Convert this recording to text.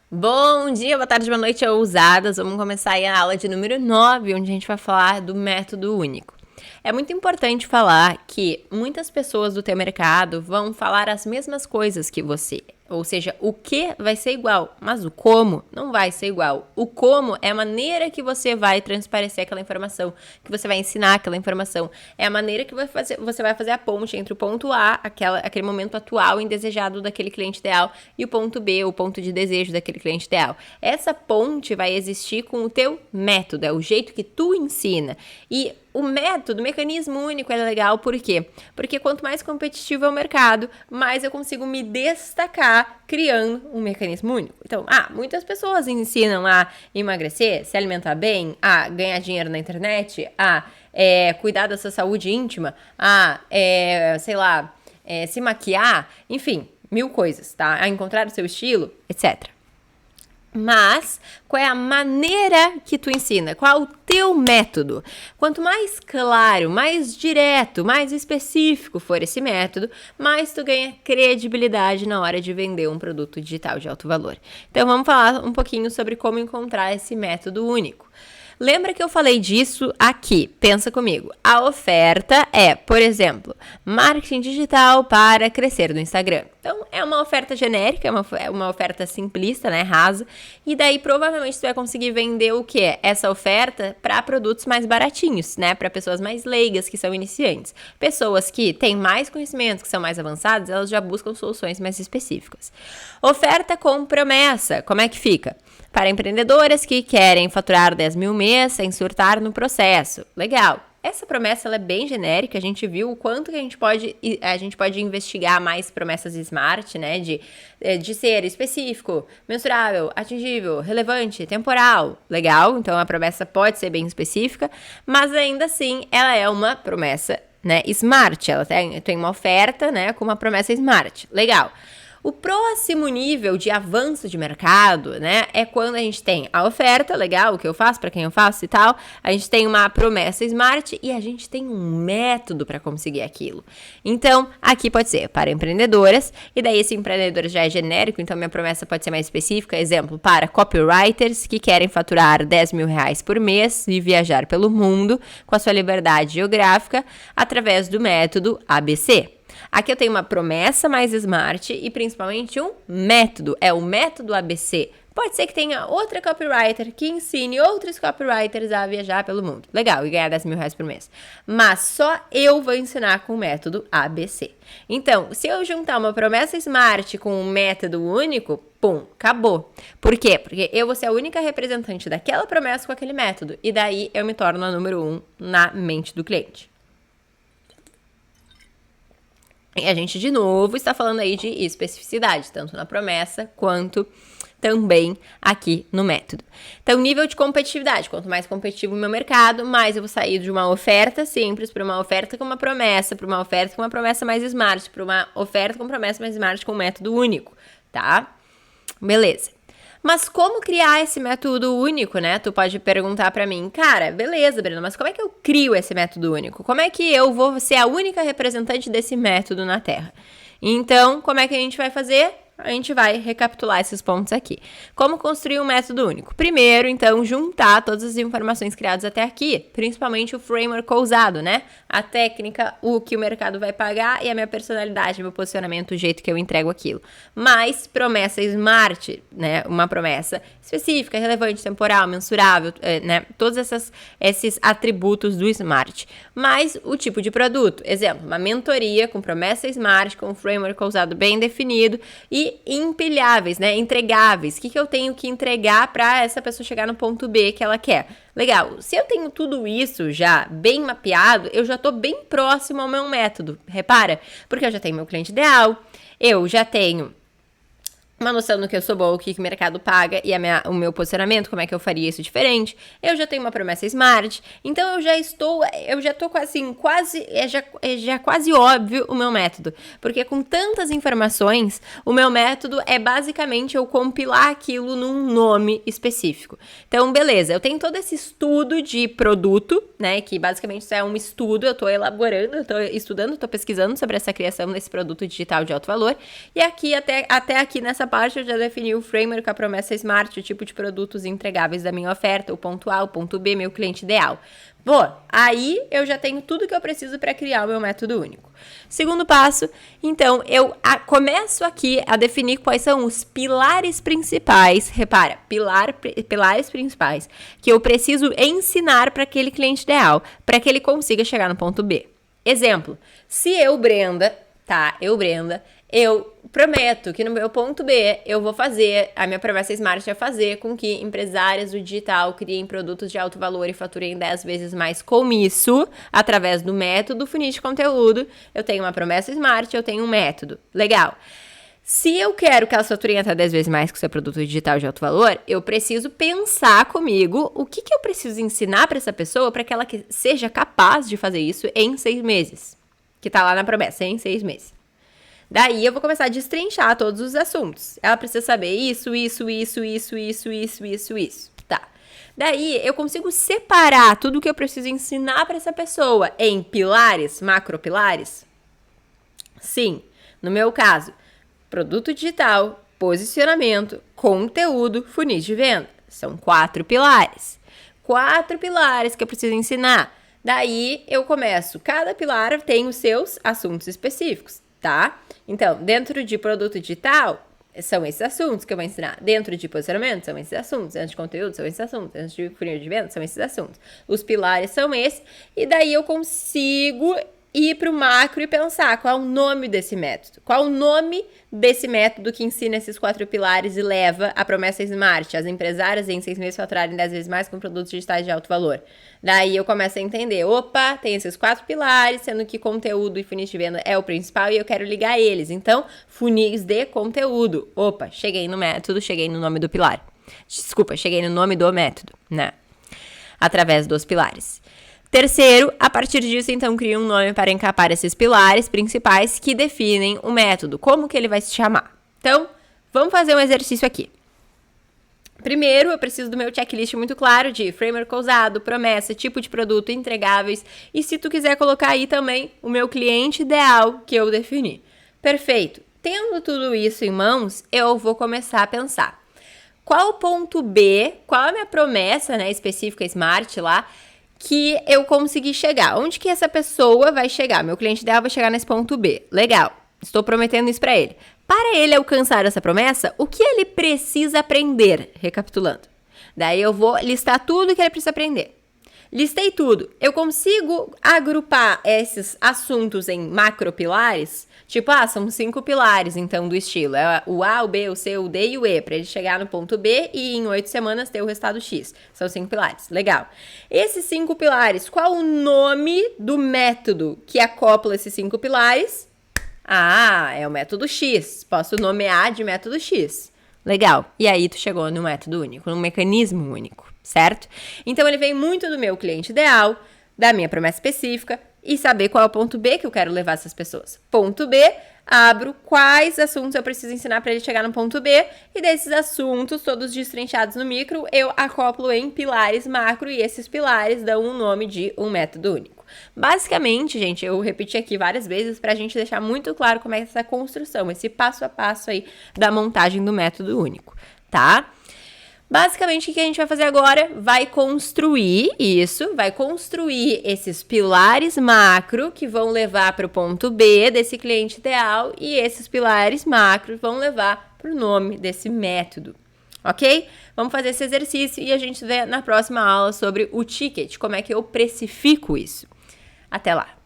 Bom dia, boa tarde, boa noite, ousadas. Vamos começar aí a aula de número 9, onde a gente vai falar do método único. É muito importante falar que muitas pessoas do teu mercado vão falar as mesmas coisas que você. Ou seja, o que vai ser igual, mas o como não vai ser igual. O como é a maneira que você vai transparecer aquela informação, que você vai ensinar aquela informação. É a maneira que você vai fazer a ponte entre o ponto A, aquele momento atual indesejado daquele cliente ideal, e o ponto B, o ponto de desejo daquele cliente ideal. Essa ponte vai existir com o teu método, é o jeito que tu ensina. E o método, o mecanismo único é legal, por quê? Porque quanto mais competitivo é o mercado, mais eu consigo me destacar criando um mecanismo único. Então, muitas pessoas ensinam a emagrecer, se alimentar bem, a ganhar dinheiro na internet, a cuidar da sua saúde íntima, se maquiar, enfim, mil coisas, tá? A encontrar o seu estilo, etc. Mas, qual é a maneira que tu ensina? Qual é o teu método? Quanto mais claro, mais direto, mais específico for esse método, mais tu ganha credibilidade na hora de vender um produto digital de alto valor. Então, vamos falar um pouquinho sobre como encontrar esse método único. Lembra que eu falei disso aqui? Pensa comigo. A oferta é, por exemplo, marketing digital para crescer no Instagram. Então, é uma oferta genérica, é uma oferta simplista, né, rasa. E daí, provavelmente, você vai conseguir vender o quê? Essa oferta para produtos mais baratinhos, né? Para pessoas mais leigas, que são iniciantes. Pessoas que têm mais conhecimentos, que são mais avançadas, elas já buscam soluções mais específicas. Oferta com promessa. Como é que fica? Para empreendedoras que querem faturar 10 mil mês sem surtar no processo. Legal. Essa promessa ela é bem genérica, a gente viu o quanto que a gente pode investigar mais promessas smart, né, de ser específico, mensurável, atingível, relevante, temporal. Legal, então a promessa pode ser bem específica, mas ainda assim ela é uma promessa, né, smart, ela tem uma oferta, né, com uma promessa smart. Legal. O próximo nível de avanço de mercado, né, é quando a gente tem a oferta, legal, o que eu faço, para quem eu faço e tal, a gente tem uma promessa smart e a gente tem um método para conseguir aquilo. Então, aqui pode ser para empreendedoras, e daí esse empreendedor já é genérico, então minha promessa pode ser mais específica, exemplo, para copywriters que querem faturar 10 mil reais por mês e viajar pelo mundo com a sua liberdade geográfica através do método ABC. Aqui eu tenho uma promessa mais smart e principalmente um método, é o método ABC. Pode ser que tenha outra copywriter que ensine outros copywriters a viajar pelo mundo. Legal, e ganhar 10 mil reais por mês. Mas só eu vou ensinar com o método ABC. Então, se eu juntar uma promessa smart com um método único, pum, acabou. Por quê? Porque eu vou ser a única representante daquela promessa com aquele método. E daí eu me torno a número 1 na mente do cliente. E a gente, de novo, está falando aí de especificidade, tanto na promessa quanto também aqui no método. Então, nível de competitividade. Quanto mais competitivo o meu mercado, mais eu vou sair de uma oferta simples para uma oferta com uma promessa, para uma oferta com uma promessa mais smart, para uma oferta com promessa mais smart com um método único, tá? Beleza. Mas como criar esse método único, né? Tu pode perguntar pra mim, cara, beleza, Breno, mas como é que eu crio esse método único? Como é que eu vou ser a única representante desse método na Terra? Então, como é que a gente vai fazer? A gente vai recapitular esses pontos aqui. Como construir um método único? Primeiro, então, juntar todas as informações criadas até aqui, principalmente o framework usado, né? A técnica, o que o mercado vai pagar e a minha personalidade, meu posicionamento, o jeito que eu entrego aquilo. Mais promessa smart, né? Uma promessa específica, relevante, temporal, mensurável, né? Todos esses atributos do smart. Mais o tipo de produto. Exemplo, uma mentoria com promessa smart, com um framework usado bem definido e empilháveis, né? Entregáveis. O que eu tenho que entregar para essa pessoa chegar no ponto B que ela quer? Legal. Se eu tenho tudo isso já bem mapeado, eu já estou bem próximo ao meu método. Repara? Porque eu já tenho meu cliente ideal, eu já tenho uma noção do que eu sou boa, o que o mercado paga e o meu posicionamento, como é que eu faria isso diferente. Eu já tenho uma promessa smart, então eu já tô assim, já quase óbvio o meu método. Porque com tantas informações, o meu método é basicamente eu compilar aquilo num nome específico. Então, beleza, eu tenho todo esse estudo de produto, né, que basicamente isso é um estudo, eu tô elaborando, eu tô estudando, tô pesquisando sobre essa criação desse produto digital de alto valor, e aqui, até aqui nessa parte eu já defini o framework, a promessa SMART, o tipo de produtos entregáveis da minha oferta, o ponto A, o ponto B, meu cliente ideal. Aí eu já tenho tudo que eu preciso para criar o meu método único. Segundo passo, então, eu começo aqui a definir quais são os pilares principais, repara, pilares principais, que eu preciso ensinar para aquele cliente ideal, para que ele consiga chegar no ponto B. Exemplo, se eu, Brenda, eu prometo que no meu ponto B eu vou fazer, a minha promessa SMART é fazer com que empresárias do digital criem produtos de alto valor e faturem 10 vezes mais com isso, através do método funil de conteúdo. Eu tenho uma promessa SMART, eu tenho um método. Legal. Se eu quero que elas faturem até 10 vezes mais com seu produto digital de alto valor, eu preciso pensar comigo o que eu preciso ensinar para essa pessoa para que ela seja capaz de fazer isso em 6 meses. Que tá lá na promessa, em 6 meses. Daí eu vou começar a destrinchar todos os assuntos. Ela precisa saber isso. Tá. Daí eu consigo separar tudo que eu preciso ensinar para essa pessoa em pilares, macropilares? Sim. No meu caso, produto digital, posicionamento, conteúdo, funil de venda. São 4 pilares. 4 pilares que eu preciso ensinar. Daí eu começo. Cada pilar tem os seus assuntos específicos, tá? Então, dentro de produto digital, são esses assuntos que eu vou ensinar. Dentro de posicionamento, são esses assuntos. Dentro de conteúdo, são esses assuntos. Dentro de funil de venda, são esses assuntos. Os pilares são esses. E daí eu consigo ir para o macro e pensar qual é o nome desse método. Qual é o nome desse método que ensina esses 4 pilares e leva a promessa SMART, as empresárias em 6 meses faturarem 10 vezes mais com produtos digitais de alto valor. Daí eu começo a entender, tem esses 4 pilares, sendo que conteúdo e funis de venda é o principal e eu quero ligar eles. Então, funis de conteúdo. Cheguei no método, cheguei no nome do pilar. Cheguei no nome do método, né? Através dos pilares. Terceiro, a partir disso, então, cria um nome para encapar esses pilares principais que definem o método. Como que ele vai se chamar? Então, vamos fazer um exercício aqui. Primeiro, eu preciso do meu checklist muito claro de framework usado, promessa, tipo de produto, entregáveis. E se tu quiser colocar aí também o meu cliente ideal que eu defini. Perfeito. Tendo tudo isso em mãos, eu vou começar a pensar. Qual o ponto B, qual a minha promessa, né, específica, SMART lá, que eu consegui chegar? Onde que essa pessoa vai chegar? Meu cliente ideal vai chegar nesse ponto B. Legal. Estou prometendo isso para ele. Para ele alcançar essa promessa, o que ele precisa aprender? Recapitulando. Daí eu vou listar tudo que ele precisa aprender. Listei tudo. Eu consigo agrupar esses assuntos em macropilares? Tipo, são 5 pilares, então, do estilo. É o A, o B, o C, o D e o E, para ele chegar no ponto B e em 8 semanas ter o resultado X. São 5 pilares. Legal. Esses 5 pilares, qual o nome do método que acopla esses 5 pilares? É o método X. Posso nomear de método X. Legal. E aí tu chegou no método único, num mecanismo único, certo? Então ele vem muito do meu cliente ideal, da minha promessa específica e saber qual é o ponto B que eu quero levar essas pessoas. Ponto B, abro quais assuntos eu preciso ensinar para ele chegar no ponto B e desses assuntos, todos destrinchados no micro, eu acoplo em pilares macro e esses pilares dão um nome de um método único. Basicamente, gente, eu repeti aqui várias vezes pra gente deixar muito claro como é essa construção, esse passo a passo aí da montagem do método único, tá? Basicamente, o que a gente vai fazer agora? Vai construir esses pilares macro que vão levar para o ponto B desse cliente ideal e esses pilares macro vão levar para o nome desse método, ok? Vamos fazer esse exercício e a gente vê na próxima aula sobre o ticket, como é que eu precifico isso. Até lá!